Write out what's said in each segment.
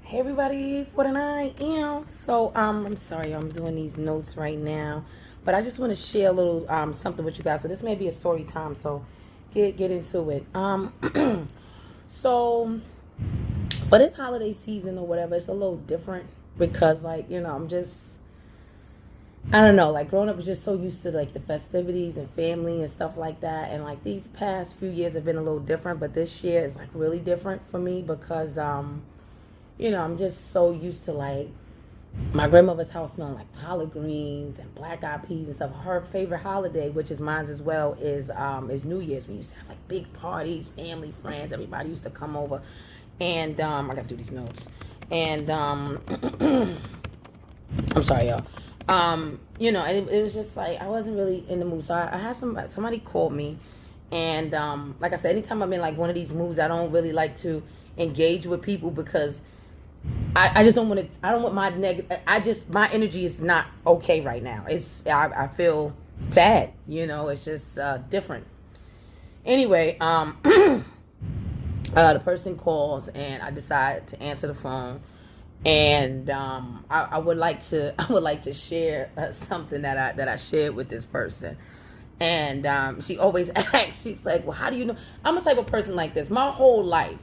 Hey everybody, 49 So I'm sorry, I'm doing these notes right now, but I just want to share a little something with you guys. So this may be a story time, so get into it. So for this holiday season or whatever, it's a little different because I'm just I don't know, like growing up was just so used to like the festivities and family and stuff like that, and like these past few years have been a little different, but this year is like really different for me because I'm just so used to like my grandmother's house smelling like collard greens and black eyed peas and stuff. Her favorite holiday, which is mine as well, is New Year's. We used to have like big parties, family, friends, everybody used to come over. And I gotta do these notes. And I'm sorry, y'all. And it was just like I wasn't really in the mood. So I had somebody called me, and like I said, anytime I'm in like one of these moods, I don't really like to engage with people because I just don't want to. I don't want my negative. My energy is not okay right now. I feel sad. It's just different. Anyway, the person calls and I decide to answer the phone, and I would like to share something that I shared with this person. And she always asks, she's like, well, how do you know? I'm a type of person like this. My whole life,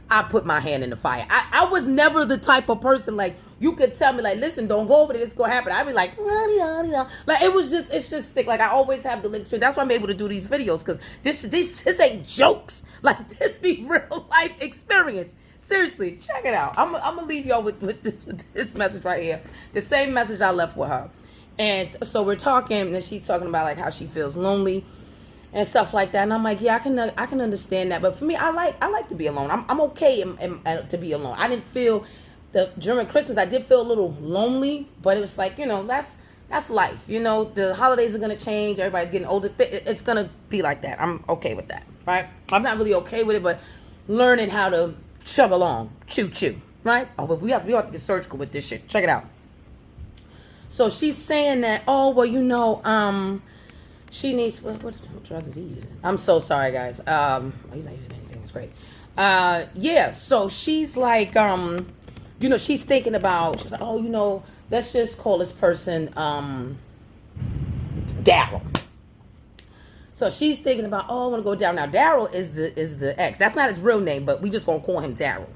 I put my hand in the fire. I was never the type of person like you could tell me like, listen, don't go over there, this gonna happen. I'd be like, like it's just sick. Like I always have the links to. That's why I'm able to do these videos because this ain't jokes. Like this be real life experience. Seriously, check it out. I'm gonna leave y'all with this message right here. The same message I left with her. And so we're talking, and she's talking about like how she feels lonely and stuff like that. And I'm like, yeah, I can understand that. But for me, I like to be alone. I'm okay to be alone. I didn't feel during Christmas I did feel a little lonely, but it was like, that's life. The holidays are gonna change. Everybody's getting older. It's gonna be like that. I'm okay with that, right? I'm not really okay with it, but learning how to chug along, choo, right? Oh, but we have to get surgical with this shit. Check it out. So she's saying that, oh, well, she needs, what drug is he using? I'm so sorry, guys. He's not using anything. It's great. Yeah, so she's like, she's thinking about, she's like, oh, let's just call this person, Daryl. So she's thinking about, I want to go down. Now, Daryl is the ex. That's not his real name, but we just going to call him Daryl.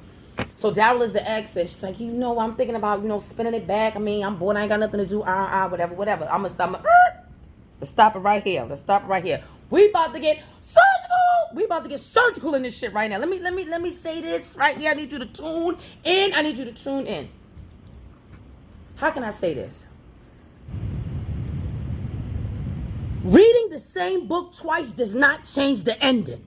So Daryl is the ex, and she's like, I'm thinking about, spinning it back. I mean, I'm bored. I ain't got nothing to do. Whatever. I'm going to let's stop it right here. We about to get surgical. We about to get surgical in this shit right now. Let me say this right here. I need you to tune in. How can I say this? Reading the same book twice does not change the ending.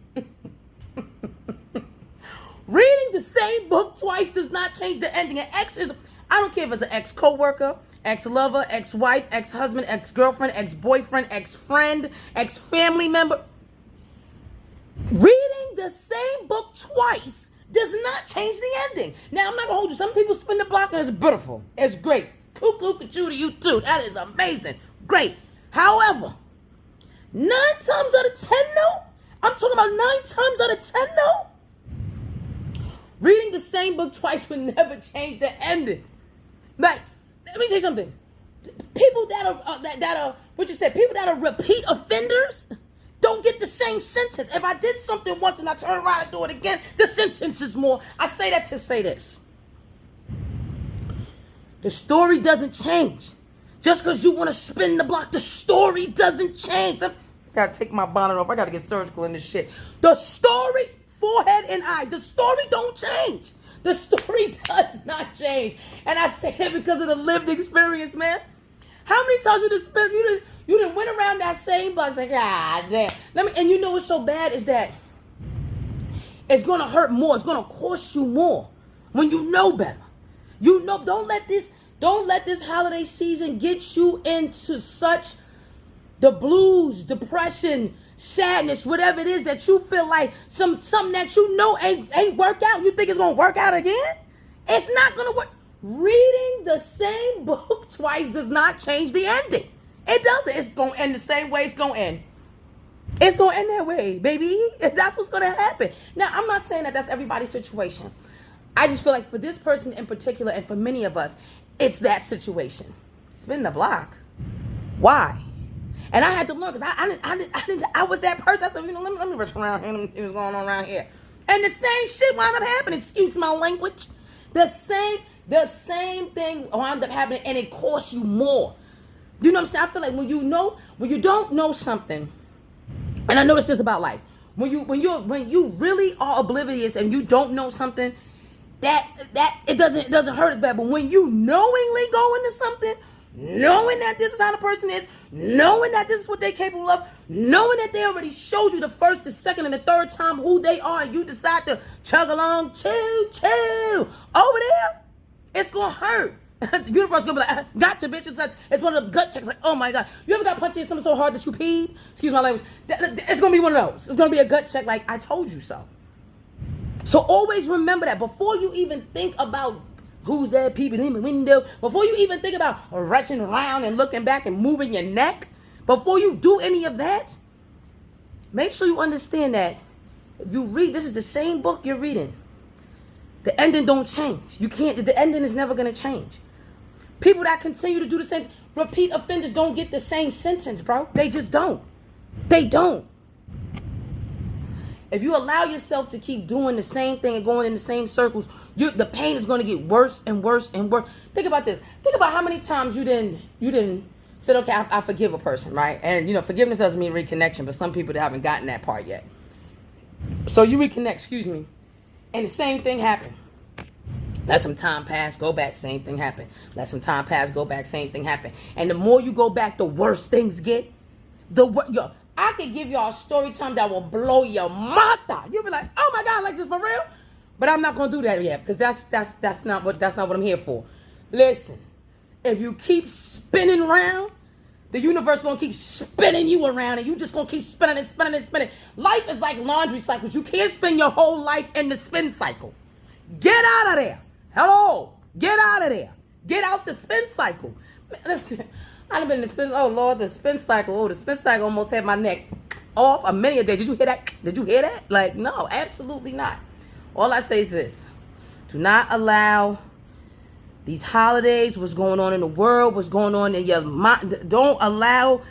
Reading the same book twice does not change the ending. An ex is, I don't care if it's an ex-coworker, ex-lover, ex-wife, ex-husband, ex-girlfriend, ex-boyfriend, ex-friend, ex-family member. Reading the same book twice does not change the ending. Now, I'm not going to hold you. Some people spin the block and it's beautiful. It's great. Cuckoo, ka-choo to you too. That is amazing. Great. However, 9 times out of 10, no. I'm talking about 9 times out of 10, no. Reading the same book twice would never change the ending. Like, let me tell you something. People that are people that are repeat offenders don't get the same sentence. If I did something once and I turn around and do it again, the sentence is more. I say that to say this. The story doesn't change. Just because you want to spin the block, the story doesn't change. I gotta take my bonnet off. I gotta get surgical in this shit. The story, forehead and eye, the story don't change. The story does not change. And I say it because of the lived experience, man. How many times you done went around that same block? It's like, damn. And you know what's so bad is that it's gonna hurt more. It's gonna cost you more when you know better. Don't let this holiday season get you into such the blues, depression, sadness, whatever it is that you feel like something that ain't work out. You think it's gonna work out again? It's not gonna work. Reading the same book twice does not change the ending. It doesn't. It's gonna end the same way it's gonna end. It's gonna end that way, baby. That's what's gonna happen. Now, I'm not saying that that's everybody's situation. I just feel like for this person in particular, and for many of us, it's that situation. Spin the block. Why? And I had to learn, because I was that person. I said, let me rush around here and see what's going on around here. And the same shit wound up happening. Excuse my language. The same thing wound up happening, and it costs you more. You know what I'm saying? I feel like when you don't know something, and I notice this about life. When you really are oblivious and you don't know something, that it doesn't hurt as bad. But when you knowingly go into something, knowing that this is how the person is, knowing that this is what they're capable of, knowing that they already showed you the first, the second, and the third time who they are, and you decide to chug along, chill over there, it's gonna hurt. The universe gonna be like, gotcha, bitch. It's one of the gut checks. Like, oh my god, you ever got punched in something so hard that you peed? Excuse my language. It's gonna be one of those. It's gonna be a gut check. Like, I told you so. So always remember that before you even think about who's that peeping in the window, before you even think about rushing around and looking back and moving your neck, before you do any of that, make sure you understand that if you read, this is the same book you're reading. The ending don't change. The ending is never gonna change. People that continue to do the same, repeat offenders don't get the same sentence, bro. They just don't. They don't. If you allow yourself to keep doing the same thing and going in the same circles, the pain is going to get worse and worse and worse. Think about this. Think about how many times you didn't say, okay, I forgive a person, right? And, forgiveness doesn't mean reconnection, but some people haven't gotten that part yet. So you reconnect, and the same thing happened. Let some time pass, go back, same thing happen. Let some time pass, go back, same thing happen. And the more you go back, the worse things get. I could give y'all a story time that will blow your mata. You'll be like, oh my God, Alexis, for real? But I'm not gonna do that yet, because that's not what I'm here for. Listen, if you keep spinning around, the universe gonna keep spinning you around, and you just gonna keep spinning and spinning and spinning. Life is like laundry cycles. You can't spend your whole life in the spin cycle. Get out of there. Hello. Get out of there. Get out the spin cycle. I've been in the spin. Oh Lord, the spin cycle. Oh, the spin cycle almost had my neck off a many a day. Did you hear that? Did you hear that? Like, no, absolutely not. All I say is this: do not allow these holidays, what's going on in the world, what's going on in your mind. Don't allow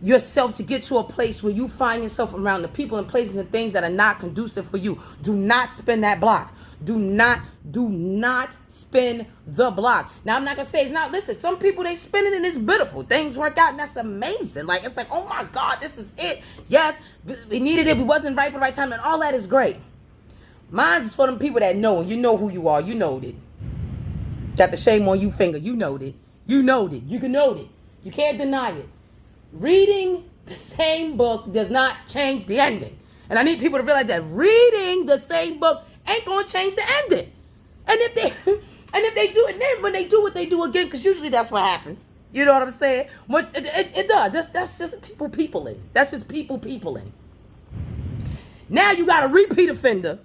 yourself to get to a place where you find yourself around the people and places and things that are not conducive for you. Do not spin that block. Do not spin the block. Now, I'm not going to say it's not. Listen, some people, they spin it and it's beautiful. Things work out and that's amazing. Like, it's like, oh my God, this is it. Yes, we needed it. We wasn't right for the right time, and all that is great. Mine is for them people that know, and you know who you are. You know it. Got the shame on you finger. You know it. You know it. You can know it. You can't deny it. Reading the same book does not change the ending. And I need people to realize that reading the same book ain't gonna change the ending. And if they do, and then when they do what they do again, because usually that's what happens. You know what I'm saying? It does. That's just peopling. That's just peopling. Now you got a repeat offender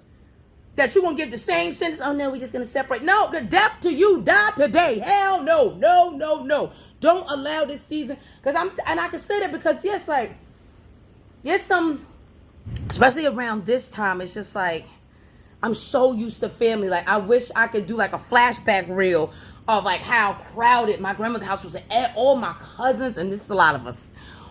that you're gonna get the same sentence. Oh no, we're just gonna separate. No, the death to you, die today. Hell no. Don't allow this season. And I can say that because yes, some, especially around this time, it's just like, I'm so used to family. Like, I wish I could do like a flashback reel of like how crowded my grandmother's house was. All my cousins, and it's a lot of us,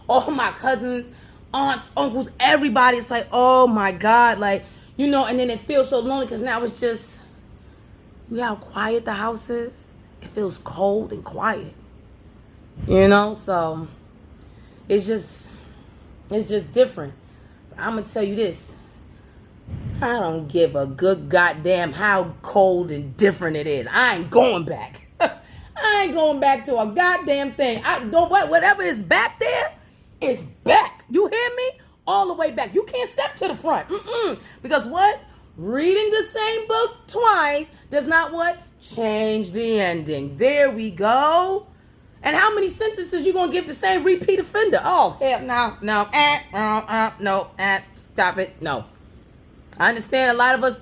all my cousins, aunts, uncles, everybody. It's like, oh my God, like, and then it feels so lonely because now it's just, you know how quiet the house is? It feels cold and quiet. So it's just different. But I'm going to tell you this. I don't give a good goddamn how cold and different it is. I ain't going back. I ain't going back to a goddamn thing. Whatever is back there is back. You hear me? All the way back. You can't step to the front. Because what? Reading the same book twice does not what? Change the ending. There we go. And how many sentences you gonna give the same repeat offender? Oh, hell no. Stop it. No. I understand a lot of us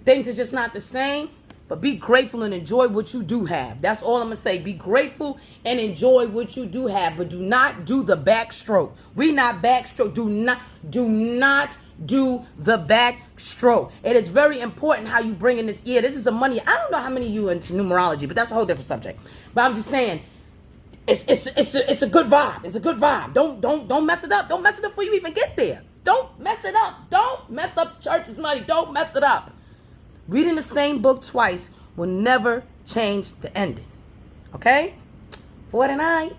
things are just not the same, but be grateful and enjoy what you do have. That's all I'm going to say. Be grateful and enjoy what you do have, but do not do the backstroke. We not backstroke. Do not do the back stroke. It is very important how you bring in this. Yeah, this is a money. I don't know how many of you are into numerology, but that's a whole different subject. But I'm just saying, it's a good vibe. It's a good vibe. Don't mess it up. Don't mess it up before you even get there. Don't mess it up. Don't mess up church's money. Don't mess it up. Reading the same book twice will never change the ending. Okay? 49.